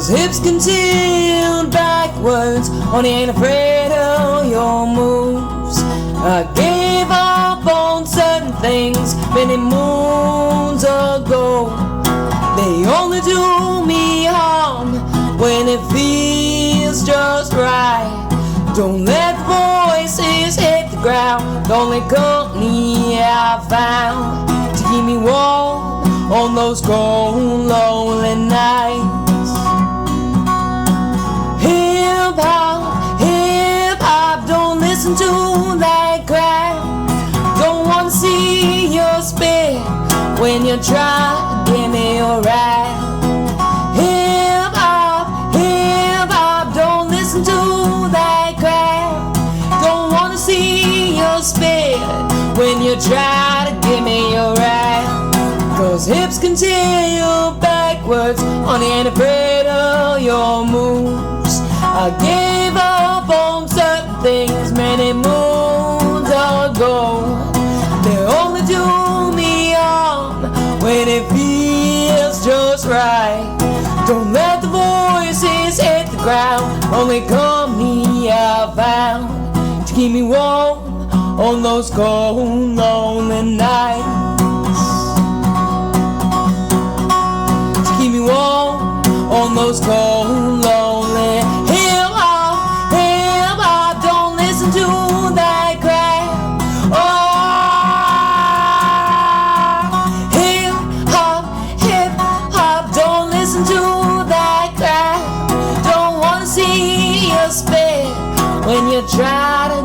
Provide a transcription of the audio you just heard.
Those hips can tilt backwards, only ain't afraid of your moves. I gave up on certain things many moons ago. They only do me harm when it feels just right. Don't let the voices hit the ground. The only company I found to keep me warm on those cold, lonely nights. Hip hop, don't listen to that crowd. Don't wanna see your spit when you try to give me a ride. Hip hop, don't listen to that crowd. Don't wanna see your spit when you try to give me a ride. Cause hips can tilt backwards, honey, ain't afraid of your moves. I gave up on certain things many moons ago. They only do me harm when it feels just right. Don't let the voices hit the ground. Only company I found to keep me warm on those cold, lonely nights. To keep me warm on those cold, lonely. Hip hop, don't listen to that crowd. Hip hop, don't listen to that crowd. Don't wanna see you spit when you try to